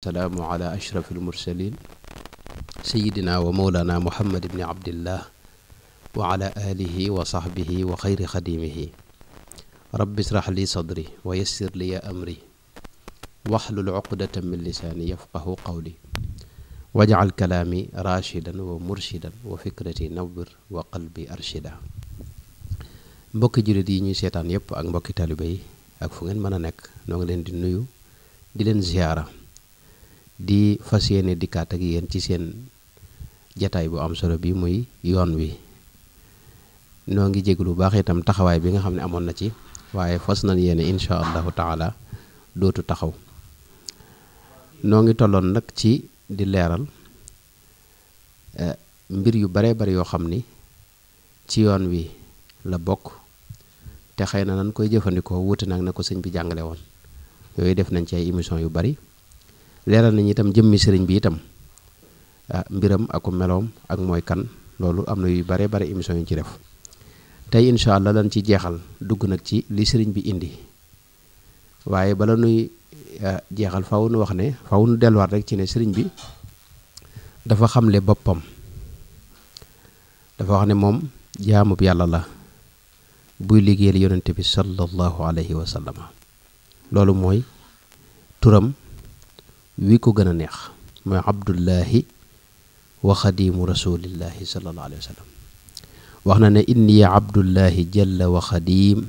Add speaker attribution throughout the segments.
Speaker 1: salaamu ala ashraf almursalin sayidina wa mawlana muhammad ibni abdillah wa ala alihi wa sahbihi wa xayri xadimihi rabbi israh li sadri wa yassir li amri waxlul uqdatan min lisaani yafqahu qawli wajcal kalaami rashidan wa murshidan wa fikrati nawwir wa qalbi arshida. mbokki jullit yi ñuy seetaan yépp ak mbokki talibe yi ak fu ngeen mën a nekk noo ngi leen di nuyu di leen ziyaara di fas yéene dikkaat ak yéen ci seen jataay bu am solo bi muy yoon wi. noo ngi jéglu bu baax itam taxawaay bi nga xam ne amoon na ci waaye fas nañ yéene insha allahu taala dootu taxaw. noo ngi tolloon nag ci di leeral mbir yu bare bari yoo xam ni ci yoon wi la bokk te xëy na nan koy jëfandikoo wuute nag na ko sëñ bi jàngale woon. yooyu def nañ ci ay émission yu bari leeral nañ itam jëmmi sëriñ bi itam mbiram aku meloom ak mooy kan. loolu am na yu bare bare émission yu ci def. tey incha allah dañ ci jeexal dugg nag ci li sëriñ bi indi waaye bala nuy jeexal faw nu wax ne faw nu delluwaat rek ci ne sëriñ bi dafa xamle boppam. dafa wax ne moom jaamub yàlla la buy liggéeyal yonente bi sallallahu alayhi wa sallam. loolu mooy turam wi ko gën a neex mooy abdullahi wa xadimu rasulillahi sallallahu alayhi wa sallam. wax na ne inni abdullahi jalla wa xadim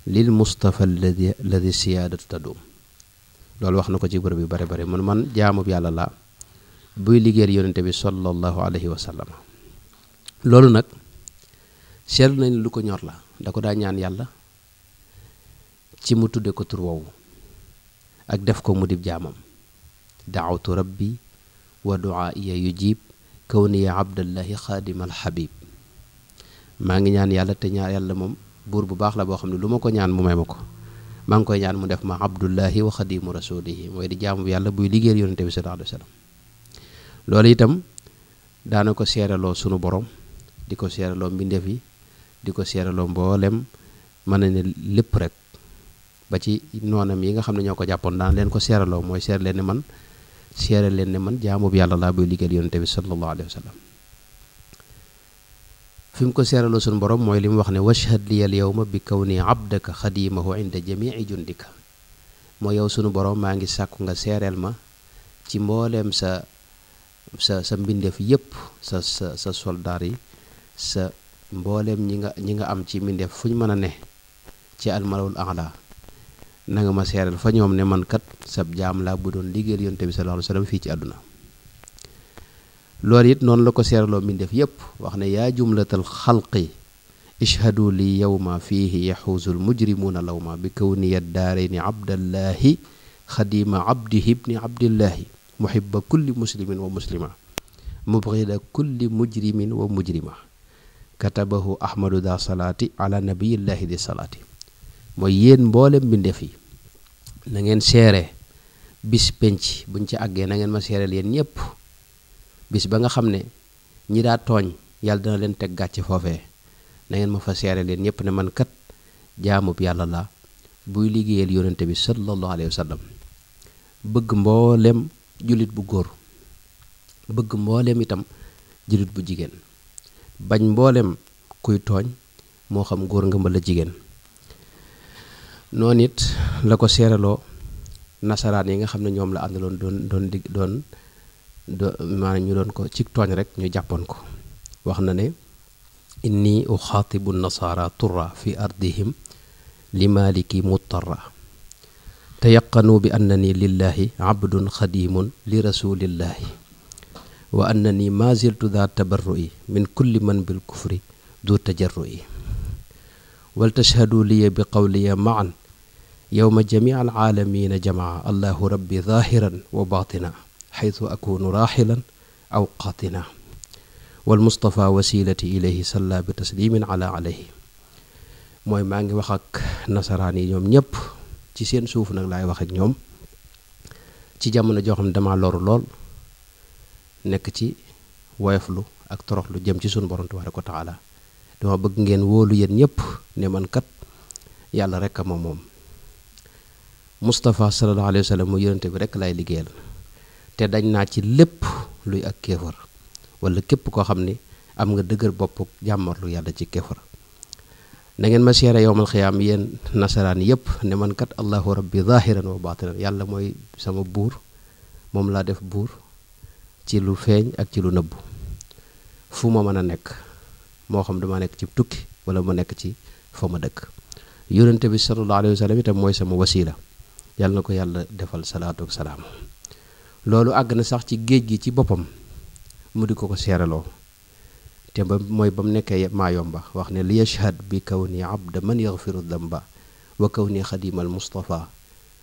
Speaker 1: lil mustafa alladi siyaadatu tadum. loolu wax na ko ci bërëb yu bare bare man jaamub yàlla la buy liggéeyal yonente bi sallallahu alayhi wa sallam. loolu nag seetlu nañ lu ko ñor la da ko daa ñaan yàlla ci mu tudde ko tur woowu ak def ko mu dib jaamam. daawtu rabbi wa duaaiya yujib kawniya abdallahi xaadimal habib. maa ngi ñaan yàlla te ñaan yàlla moom buur bu baax la boo xam ne lu ma ko ñaan mu may ma ko. maa ngi koy ñaan mu def ma abdullahi wa xadimu rasulihi mooy di jaamu yàlla buy liggéeyal yonente bi sallallahu alayhi wa sallam. loolu itam daana ko seeraloo sunu borom di ko seeraloo mbindeef yi di ko seeraloo mboolem mën na ne lépp rek ba ci noonam yi nga xam ne ñoo ko jàppoon daan leen ko seeraloo mooy seer leen ne man jaamu bi yàlla laa buy liggéeyal yonente bi sallallahu alayhi wa sallam. fi mu ko seeraloo sunu borom mooy li mu wax ne washhad liyal yawma bi kawni abdaka xadimahu inda jamii jundika. mooy yow sunu borom maa ngi sàkku nga seereel ma ci mbooleem sa mbindeef yépp sa soldaar yi sa mbooleem ñi nga am ci mbindeef fu ñu mën a ne ci almalawul a'la na nga ma seereel fa ñoom ne man kat sab jaam laa bu doon liggéeyal yonte bi sallallahu alayhi wasallam fii ci àdduna. loolu it noonu la ko seeraloo mbindeef yépp wax ne yaa jumlatal xalqi ishhadu li yawma fiihi yaxuusul mujrimuuna lawma bi kawniya daarayni abdallahi xadima abdihi ibni abdillahi muhibba kulli muslimin wa muslima mubghida kulli mujrimin wa mujrima katabahu ahmadu da salaati ala nabiyillahi di salaati. mooy yéen mboolem mbindeef yi na ngeen seere bis penc buñ ci àggee na ngeen ma seereel yéen ñëpp bis ba nga xam ne ñi daa tooñ yàlla dina leen teg gàcce foofee na ngeen ma fa seereel yéen ñëpp ne man kat jaamub yàlla la buy liggéeyal yonente bi sallallahu alayhi wa sallam. bëgg mboolem jullit bu góor bëgg mboolem itam jullit bu jigéen bañ mboolem kuy tooñ moo xam góor nga mbala jigéen. noonu it la ko seeraloo nasaraan yi nga xam ne ñoom la àndaloon doon maanaam ñu doon ko ci tooñ rek ñu jàppoon ko. wax na ne inni uxaatibu nasaara turra fi ardihim li maliki muttarra tayaqanu bi annani lillahi abdun xadimun li rasulillahi wa annani ma ziltu daa tabarru'i min kulli man bil kufri du tajarru'i wal tashhadu liya bi qawliya ma'an yowma jamii alaalamina jamaa allahu rabbi zahiran wa batina xaytu akunu raxilan aw qatina wal mustafa wasilati ilayhi salla bi taslimin ala alayhi. mooy maa ngi wax ak nasaraan yi ñoom ñëpp ci seen suuf nag laay wax ak ñoom ci jamono joo xam ne dama loru lool nekk ci woyoflu ak toroxlu jëm ci sunu borom tabaaraka wa taala. dama bëgg ngeen wóolu yéen ñëpp ne man kat yàlla rek a ma moom. Moustapha sallallahu alayhi wa sallam mu yonente bi rek lay liggéeyal te dañ naa ci lépp luy ak kéefar wala képp koo xam ni am nga dëgër bopp jàmmarlu yàlla ci kéefar na ngeen ma seere yowmal xiyaam yéen nasaraan yépp ne man kat allahu rabbi zahiran wa batinan yàlla mooy sama buur moom laa def buur ci lu feeñ ak ci lu nëbbu fu ma mën a nekk moo xam dama nekk ci tukki wala ma nekk ci fa ma dëkk yonente bi sallallahu alayhi wa sallam itam mooy sama wasila yàlla na ko yàlla defal salaatu ak salaam loolu àgg na sax ci géej gi ci boppam mu di ko seeraloo te ba mooy ba mu nekkee maa yomba wax ne li yashhad bi kaw ni abda man yaghfiru damba wa kaw ni xadimal mustafa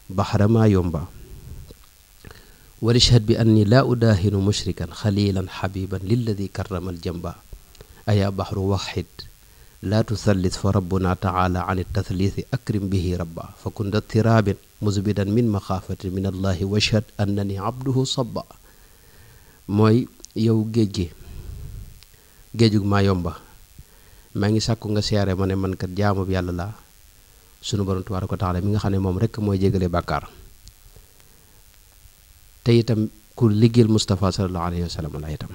Speaker 1: baxra maa yomba wa lishhad bi anni laa udaahinu mushrikan xalilan xabiban lilladi karrama aljamba ayaa baxru waxid laa tuthallit fa rabbuna taala an tathlithi akrim bihi rabba fa kun da tiraabin musbidan min maxaafatin min allahi washhad annani abduhu sabba mooy yow géejug maa yomba maa ngi sàkku nga siyaare ma ne man kat jaamu bi yàlla laa sunu borom tabaaraka wa taala mi nga xam ne moom rekk mooy jégale bàkkaar te itam ku liggéeyal Mustafa sallallahu alayhi wa sallam la itam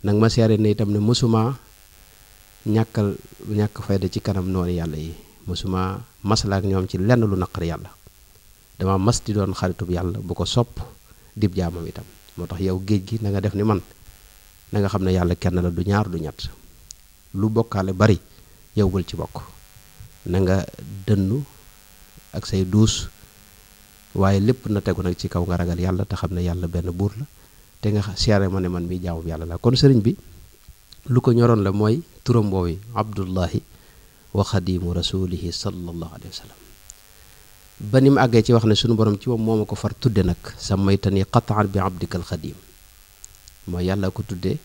Speaker 1: nag ma siyaare ne itam ne mësuma ñàkk fayda ci kanam noonu yàlla yi mësuma masalaak ñoom ci lenn lu naqar yàlla dama mas di doon xaritub yàlla bu ko sopp dib jaamam itam moo tax yow géej gi na nga def ni man na nga xam ne yàlla kenn la du ñaar du ñett lu bokkaale bari yow bul ci bokk na nga dënnu ak say duus waaye lépp na tegu nag ci kaw nga ragal yàlla te xam ne yàlla benn buur la te nga siyaare ma ne man mi jaamu yàlla la kon sëriñ bi lu ko ñoroon la mooy turam boobu abdullahi wa xadimu rasulihi sallallahu alayhi wa sallam ba ni mu àggee ci wax ne sunu borom ci moom moo ma ko far tudde nag sa maytani qataan bi abdikal xadim mooy yàlla ko tuddee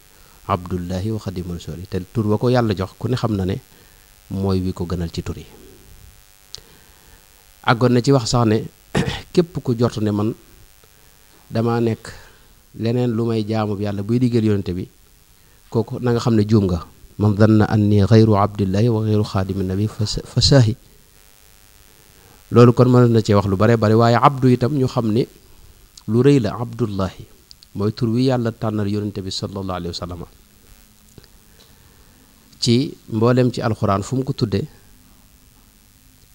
Speaker 1: abdullahi wa xadimu rasuli te tur wa ko yàlla jox ku ne xam na ne mooy wi ko gënal ci tur yi àggoon na ci wax sax ne képp ku jortu ne man dama nekk leneen lu may jaamu yàlla buy digal yonente bi kooku na nga xam ne juum nga man danna anni xayru abdillahi wa xayru xaadimi nabi fa saahi loolu kon mën na cee wax lu bare bare waaye abdu itam ñu xam ne lu rëy la abdullahi mooy tur wi yàlla tànnal yonente bi sallallahu alayhi wa sallam ci mboolem ci alxuraan fu mu ko tuddee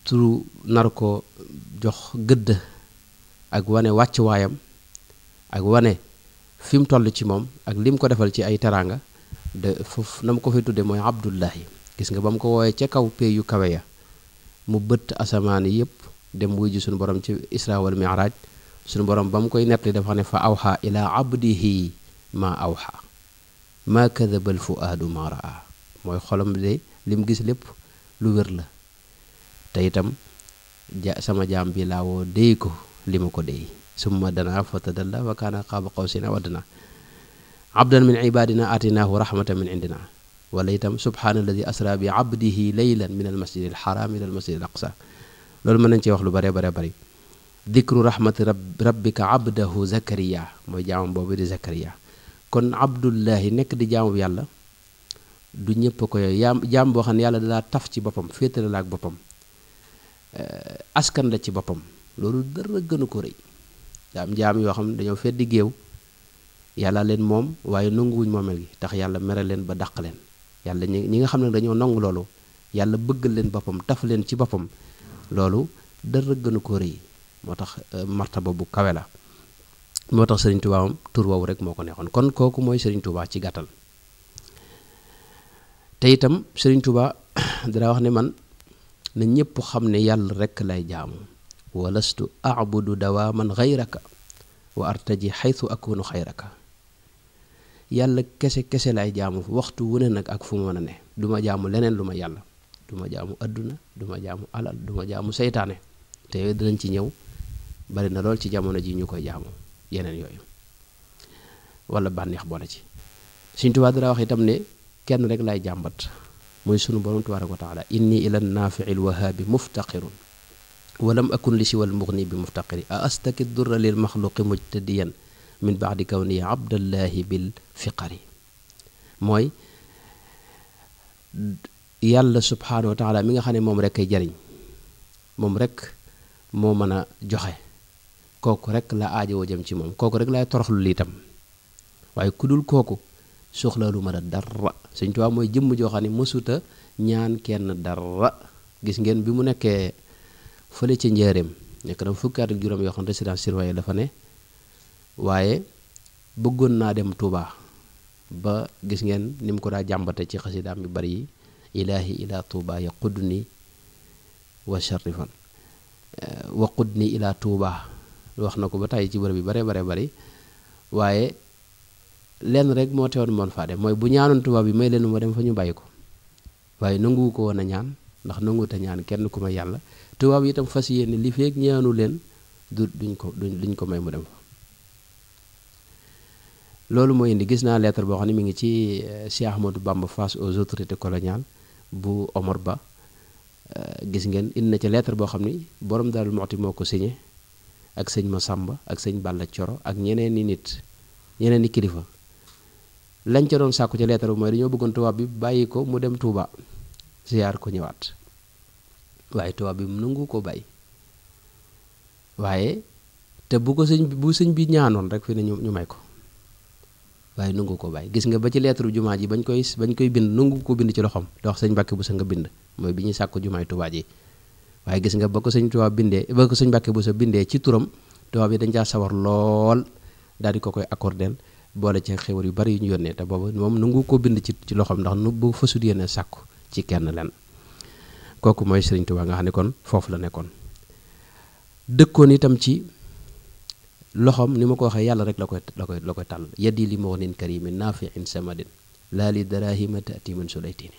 Speaker 1: turu nar ko jox gëdd ak wane wàcc waayam ak wane fi mu toll ci moom ak lim ko defal ci ay teraanga de foofu na mu ko fi tudde mooy abdullahi gis nga ba mu ko woowee ca kaw pee yu kawe ya mu bëtt asamaan yi yëpp dem wuy ji suñu borom ci isra wal mi'raj suñu borom ba mu koy nettali dafa ne fa awxa ila abdihi ma awxa ma kadaba al fuaadu ma raa mooy xolam de lim gis lépp lu wér la te itam sama jaam bi laa woo déy ko li ma ko déy summa dana fatadalla wa kaana qaaba qawsayni aw adnaa abdan min ibadina atinaahu rahmatan min indina wala itam subhaana alladi asra bi abdihi laylan min al masjid al haram ila al masjid al aqsa loolu mën nañ ci wax lu bare bare bari dikru rahmati rabbika abdahu zakariya mooy jaamam boobu di zakariya kon abdullahi nekk di jaamu yàlla du ñëpp ko yooyu jaam boo xam ne yàlla dalaa taf ci boppam féetale la ak boppam askan la ci boppam loolu dara gënu ko rëy jaam yoo xam ne dañoo feddi géew yàlla leen moom waaye nanguwuñ moomeel gi tax yàlla mere leen ba dàq leen yàlla ñi nga xam ne dañoo nangu loolu yàlla bëggal leen boppam taf leen ci boppam loolu dara gënu ko rëy moo tax martaba bu kawe la moo tax Sëriñ Tuubaa moom tur woowu rek moo ko neexoon kon kooku mooy Sëriñ Tuubaa ci gàttal te itam Sëriñ Tuubaa dara wax ne man na ñépp xam ne yàlla rekk lay jaamu walastu abudu dawaaman xayraka wa artaji xaytu akunu xayraka yàlla kese lay jaamu waxtu wu ne nag ak fu mu mën a ne du ma jaamu leneen lu ma yàlla du ma jaamu adduna du ma jaamu alal du ma jaamu seytaane te yooyu dinañ ci ñëw bari na lool ci jamono ji ñu koy jaamu yeneen yooyu wala bànneex boole ci Sëriñ Tuubaa dara wax itam ne kenn rek lay jàmbat muy sunu borom tabaaraka wa taala inni ila naafici lwahaabi muftaqirun walam akun li siwal mugni bi muftaqiri a astaki durra lil maxluqi mujtadiyan min baadi kawni abdallahi bil fiqari mooy yàlla subhaanahu wa taala mi nga xam ne moom rek ay jariñ moom rek moo mën a joxe kooku rek la aajowoo jëm ci moom kooku rek laay toroxlu lii tam waaye ku dul kooku soxlaalu ma dara Sëñ Tuubaa mooy jëmm joo xam ne mësuta ñaan kenn dara gis ngeen bi mu nekkee fële ci njaareem nekk na fukki at ak juróom yoo xam ne résidence surveillée dafa ne waaye bëggoon naa dem Touba ba gis ngeen ni mu ko daa jàmbate ci xasidaam yu bari yi ilaahi ila Touba yaqudni wa sharifan waqudni ila Touba wax na ko ba tàyyi ci bërëb bi bare bari waaye lenn rek moo teewoon moon faa dem mooy bu ñaanoon Touba bi may leen ma dem fa ñu bàyyi ko waaye nanguwu ko woon a ñaan ndax nanguwut a ñaan kenn ku may yàlla tubaab yi itam fas yéene li feek ñaanu leen duñ ko may mu dem fa loolu mooy indi gis naa lettre boo xam ne mi ngi ci Cheikh Ahmadou Bamba face aux autorités coloniales bu Omar Ba gis ngeen indi na ci lettre boo xam ni borom Daaru Muxti moo ko signé ak sëñ Masamba ak sëñ Balla Coro ak ñeneen ni nit ñeneen ni kilifa lañ ca doon sàkku ci lettre bi mooy dañoo bëggoon tubaab bi bàyyi ko mu dem Touba ziyaar ko ñëwaat waaye tubaab bi mu nangu ko bàyyi waaye te bu sëñ bi ñaanoon rek fi ne ñu may ko waaye nangu ko bàyyi gis nga ba ci lettre jumaa ji bañ koy bind nangu ko bind ci loxoom da wax sëñ Mbàkke Buso nga bind mooy bi ñuy sàkku jumaay Touba ji waaye gis nga ba ko sëñ Mbàkke Buso bindee ci turam tubaab yi dañ caa sawar lool daal di ko koy accordel boole ci xewar yu bari yu ñu yónnee te boobu moom nangu ko bind ci loxoom ndax nu bu fasut yéene sàkku ci kenn len kooku mooy Sëriñ Tuubaa nga xam ne kon foofu la nekkoon dëkkoon itam ci loxoom ni ma ko waxee yàlla rek la koy tàll yaddi li mughnin karimin nafi'in samadin laa li darahima ta'ti min sulaytini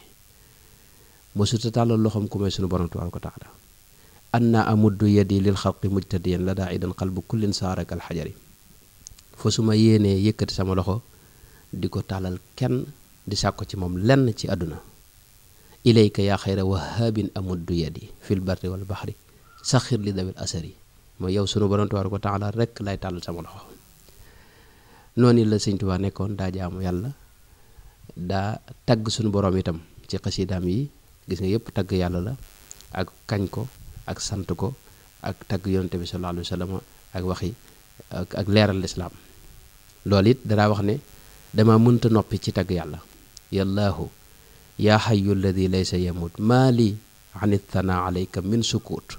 Speaker 1: mosuta tàllal loxoom ku may sunu borom tabaaraka wa taala anna amuddu yadi lil xalqi mujtadiyan la daa idan qalbu kullin saaraka alxajari fa su ma yéenee yëkkati sama loxo di ko tàllal kenn di sàkko ci moom lenn ci àdduna ilayka yaa xayra wahabin amuddu yadi fil barri wal baxri saxir li dawil asari mooy yow sunu borom tabaaraka wa taala rek lay tàllal sama loxo noonu la Sëñ Tuubaa nekkoon daa jaamu yàlla daa tagg sunu borom itam ci xasidaam yi gis nga yëpp tagg yàlla la ak kañ ko ak sant ko ak tagg yonent bi sallallahu alayhi wa sallam ak waxi ak leeral lislaam loolu it danaa wax ne dama mënta noppi ci tagg yàlla yallaahu yaa xayu alladi laysa yamut maa li ani thana alayka min sukut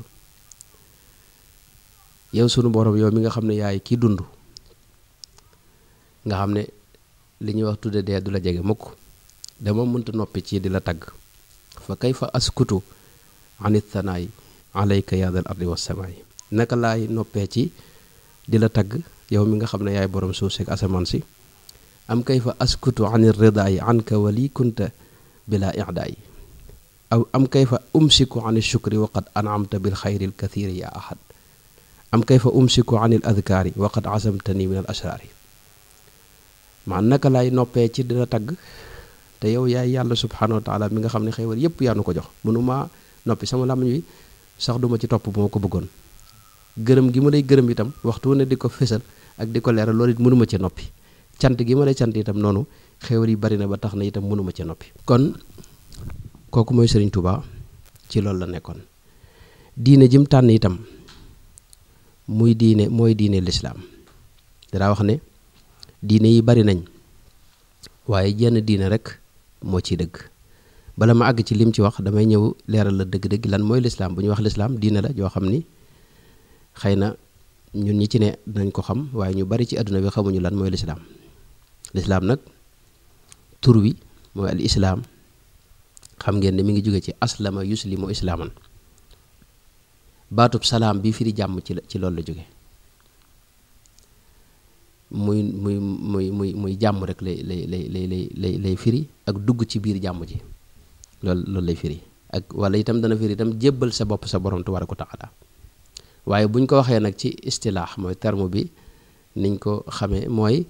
Speaker 1: yow sunu borom yow mi nga xam ne yaay kii dund nga xam ne li ñuy wax tudde dee du la jege mukk dama mënta noppi ci di la tagg fa kayfa askutu ani thanaay alayka yaa dal ardi wassamaay naka laay noppee ci di la tagg yow mi nga xam ne yaay borom suuf si ak asamaan si am kayfa askutu ani ridaay anka wali kunta bila i'daay aw am kayfa umsiku ani shukri wa qad an'amta bil xayril kathiri ya ahad am kayfa umsiku anil adkaari wa qad azamtani min al asraari maa naka laay noppee ci di la tagg te yow yaay yàlla subhanahu wa taala mi nga xam ne xéewal yépp yaa nu ko jox mënuma noppi sama làmmiñ wi sax duma ci topp bu ma ko bëggoon gërëm gi ma lay gërëm itam waxtu ne di ko fésal ak di ko leeral loolu it mënuma ci noppi cant gi ma lay cant itam noonu xéewal yi bari na ba tax na itam mënuma ci noppi kon kooku mooy Sëriñ Tuubaa ci loolu la nekkoon diine jim tànn itam mooy diine lislaam danaa wax ne diine yi bari nañ waaye jenn diine rek moo ciy dëgg bala ma àgg ci lim ci wax damay ñëw leeral la dëgg-dëgg lan mooy lislaam bu ñuy wax lislaam diine la joo xam ni xëy na ñun ñi ci ne dinañ ko xam waaye ñu bari ci àdduna bi xamuñu lan mooy lislaam lislaam nag tur wi mooy al islaam xam ngeen ne mi ngi jóge ci aslama yuslimu islaaman baatub salaam bi firi jàmm ci loolu la jóge muy jàmm rek lay firi ak dugg ci biir jàmm ji loolu lay firi ak wala itam dana firi itam jébbal sa bopp sa borom tabaaraka wa taala waaye buñ ko waxee nag ci istilaax mooy terme bi niñ ko xamee mooy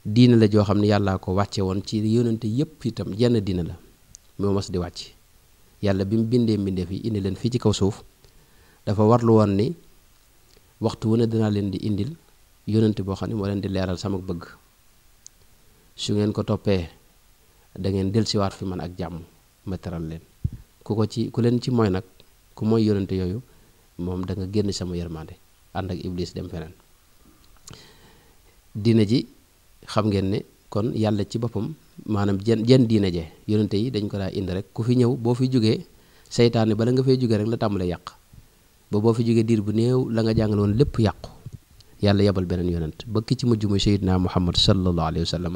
Speaker 1: diine la joo xam ne yàllaa ko wàcce woon ci yonente yépp itam jenn diine la moo mas di wàcc yàlla bi mu bindee mbindeef yi indi leen fii ci kaw suuf dafa warlu woon ni waxtu wu ne dinaa leen di indil yonente boo xam ne moo leen di leeral sama bëgg su ngeen ko toppee da ngeen dellusiwaat fi man ak jàmm ma teral leen ku leen ci mooy nag ku mooy yonente yooyu moom da nga génn sama yërmande ànd ak iblis dem feneen diine ji xam ngeen ne kon yàlla ci boppam maanaam jenn diine je yonente yi dañ ko daa indi rek ku fi ñëw boo fi jógee seytaane bala nga fay jógee rek la tàmbalee yàq ba boo fi jógee diir bu néew la nga jàngale woon lépp yàqu yàlla yebal beneen yonent ba ki ci mujj muy Seydina Muhammad sallallahu alayhi wa sallam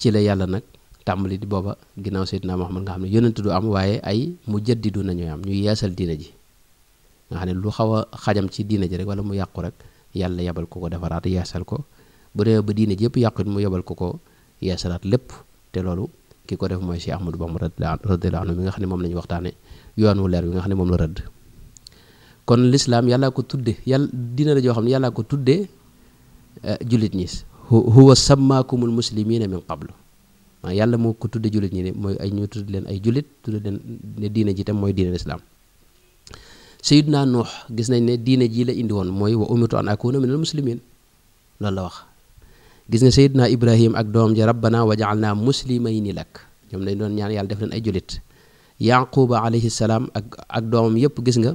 Speaker 1: ci la yàlla nag tàmbali di booba ginnaaw Seydina Muhammad nga xam ne yonent du am waaye ay mujaddidu nañuy am ñuy yeesal diine ji nga xam ne lu xaw a xajam ci diine ji rek wala mu yàqu rek yàlla yebal ko defaraat yeesal ko bu demee ba diine ji yëpp yàqu mu yebal ko yeesalaat lépp te loolu ki ko def mooy Cheikh Ahmadou Bamba radiyallahu anhu mi nga xam ne moom la ñu waxtaane yoon wu leer bi nga xam ne moom la rëdd kon lislaam yàllaa ko tudde yàlla diine la joo xam ne yàllaa ko tuddee jullit ñi huwa sammaakumul muslimina min qablu maa yàlla moo ko tudde jullit ñi ne mooy ay ñu tudd leen ay jullit tudd leen ne diine ji tam mooy diine lislaam Sayyiduna Nuux gis nañ ne diine ji la indi woon mooy wa umirtu an akuna minal muslimin loolu la wax gis nga Sayyiduna Ibrahim ak doom ja rabbana wa ja'alna muslimayni lak ñoom dañ doon ñaan yàlla def leen ay jullit Yaquba alayhi salaam ak doomam yépp gis nga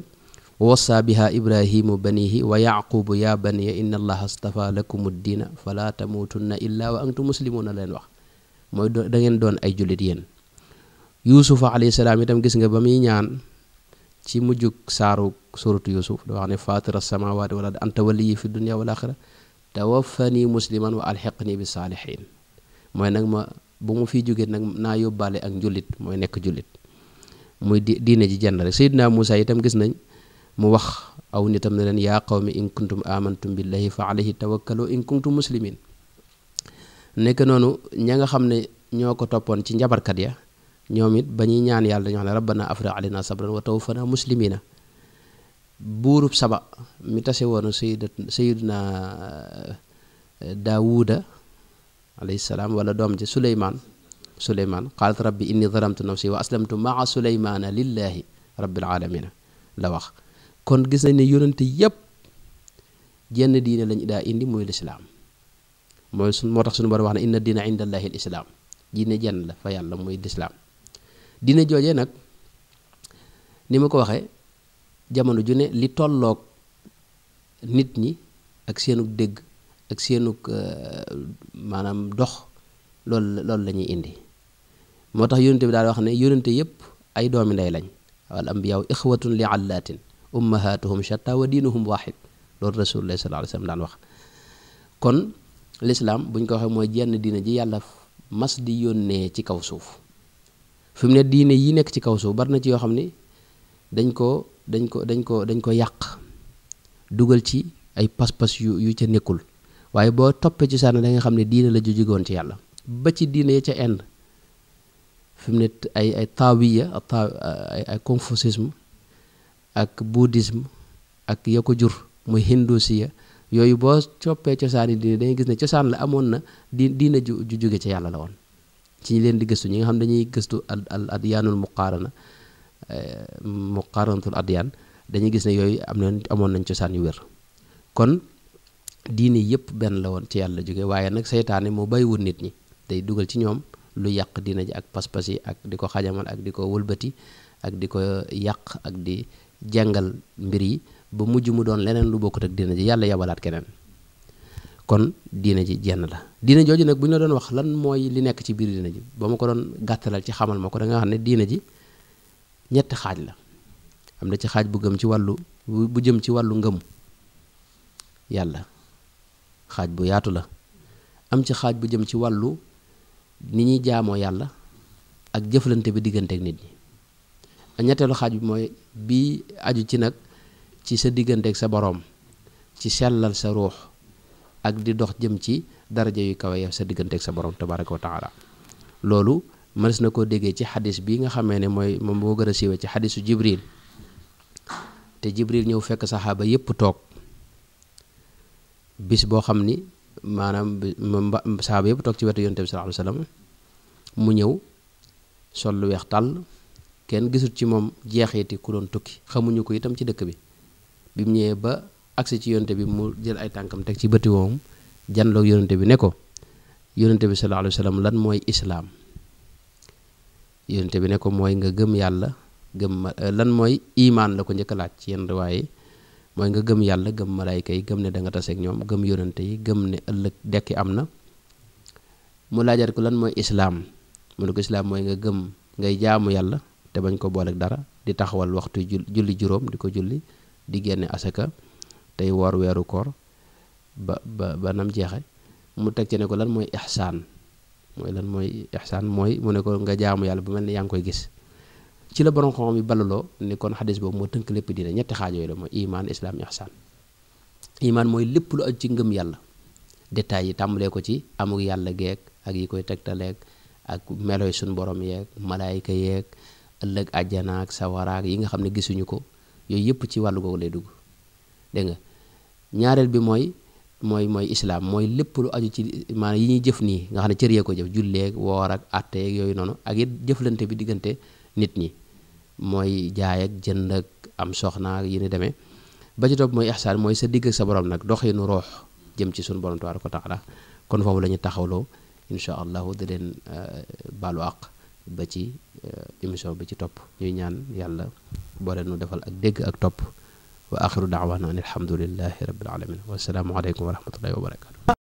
Speaker 1: wassa biha ibrahimu banihi wa yaqubu ya baniya inna allaha astafa lakum ad-diina fala tamutunna illa wa antum muslimuna leen wax mooy da ngeen doon ay jullit yéen yuusufa alayhi salaam itam gis nga ba muy ñaan ci mujjug saaru suratu yusuf da wax ne fatira samawati wala anta waliyyi fi dunya wal axira tawaffani musliman wa alxiqni bi saalihin mooy nag ma bu mu fiy jógee nag naa yóbbaale ak njullit mooy nekk jullit muy diine ji jenn rek Seydina Muusa itam gis nañ mu wax aw nitam ne leen yaa qawmi in kuntum amantum billahi fa alayhi tawakkalu in kuntum muslimin nekk noonu ña nga xam ne ñoo ko toppoon ci njabarkat ya ñoom it ba ñuy ñaan yàlla dañoo xam ne rabbana afriq alayna sabran wa tawaffana muslimina buurub saba mi tase woon sayiduna daawuda alayhi salaam wala doom ji suleymaan qaalat rabbi inni zalamtu nafsi wa aslamtu maa suleymaana lillahi rabbil alamina la wax kon gis nañ ne yonente yépp jenn diine lañ daa indi muy lislaam mooy moo tax suñu borom wax ne inna diina inda allahi al islaam diine jenn la fa yàlla muy lislaam diine joojee nag ni ma ko waxee jamono ju ne li tolloog nit ñi ak seenug dégg ak seenug maanaam dox loolu la ñuy indi moo tax yonente bi daal wax ne yonente yépp ay doomi ndey lañ wal ambiyaaw ixwatun li allaatin ummahatuhum shatta wa diinuhum waahid loolu rasulullah sallallahu alayhi wasallam daan wax kon lislaam buñ ko waxee mooy jenn diine ji yàlla mas di yónnee ci kaw suuf fi mu ne diine yi nekk ci kaw suuf bari na ci yoo xam ne dañ ko yàq dugal ci ay pas-pas yu ca nekkul waaye boo toppee ci sànn da nga xam ne diine la ju jógoon ci yàlla ba ci diine ya ca Inde fi mu ne ay taawiya ay confucianisme ak bouddhisme ak ya ko jur muy hindusiya yooyu boo coppee cosaani diine dangay gis ne cosaan la amoon na diine ju jóge ca yàlla la woon ci ñi leen di gëstu ñi nga xam dañuy gëstu al adyaanul muqaaranatul adyaan dañuy gis ne yooyu amoon nañ cosaan yu wér kon diine yépp benn la woon ci yàlla jóge waaye nag seytaane moo bàyyiwul nit ñi day dugal ci ñoom lu yàq diine ji ak pas-pas yi ak di ko xajamal ak di ko wëlbati ak di ko yàq ak di jàngal mbir yi ba mujj mu doon leneen lu bokkut ak diine ji yàlla yabalaat keneen kon diine ji jenn la diine jooju nag bu ñu la doon wax lan mooy li nekk ci biir diine ji ba ma ko doon gàttalal ci xamal ma ko da nga xam ne diine ji ñetti xaaj la am na ci xaaj bu jëm ci wàllu ngëm yàlla xaaj bu yaatu la am ci xaaj bu jëm ci wàllu ni ñuy jaamoo yàlla ak jëflante bi diggante ak nit ñi ñetteelu xaaj bi mooy bii aju ci nag ci sa diggante ak sa boroom ci sellal sa ruux ak di dox jëm ci daraja yu kawe ya sa diggante ak sa boroom tabaraka wa taala loolu mënees na koo déggee ci xadis bi nga xamee ne mooy moom moo gën a siiwee ci xadisu jibril te jibril ñëw fekk saxaaba yépp toog bis boo xam ni maanaam saxaaba yépp toog ci wetu yonent bi sallallahu alayhi wasallam mu ñëw sol lu weex tàll kenn gisut ci moom jeexiti ku doon tukki xamuñu ko itam ci dëkk bi bi mu ñëwee ba agsi ci yonent bi mu jël ay tànkam teg ci bëti woom janloog yonent bi ne ko yonent bi sallallahu alayhi wasallam lan mooy islaam yonent bi ne ko mooy nga gëm yàlla lan mooy imaan la ko njëkk a laaj ci yenn waaye mooy nga gëm yàlla gëm malaayka yi gëm ne da nga taseeg ñoom gëm yonante yi gëm ne ëllëg dekki am na. mu laajaat ko lan mooy islaam mu ne ko islaam mooy nga gëm ngay jaamu yàlla te bañ ko booleeg dara di taxawal waxtu julli juróom di ko julli di génne asaka tey woor weeru koor ba nam jeexe mu teg ci ne ko lan mooy ihsaan mooy mu ne ko nga jaamu yàlla bu mel ni yaa ngi koy gis. ci la borom xam-xam yi balaloo ni kon xadis boobu moo tënk lépp dina ñetti xaaj yooyu la mooy iman islaam ihsaan. iman mooy lépp lu aju ci ngëm yàlla détails yi tàmbalee ko ci amuk yàlla geek ak yi koy tegtaleeg ak meloy suñu borom yeeg malaayika yeeg ëllëg àjjana ak sawaraak yi nga xam ne gisuñu ko yooyu yëpp ci wàllu googu lay dugg dégg nga. ñaareel bi mooy islaam mooy lépp lu aju ci maanaam yi ñuy jëf nii nga xam ne cër yee ko jëf julleeg woor ak àtte yeeg yooyu noonu ak it jëflante bi diggante nit ñi mooy jaay ak jënd ak am soxna ak yi ni demee. ba ci topp mooy ihsaan mooy sa digg ak sa borom nag doxinu roox jëm ci suñu borom tabaaraka wa taala kon foofu la ñu taxawloo incha allahu di leen baalu àq ba ci émission bi ci topp ñuy ñaan yàlla boole nu defal ak dégg ak topp wa axiru daawaana an alhamdulillahi rabbil alamin wa salaamu aleykum wa rahmatullahi wa barakatu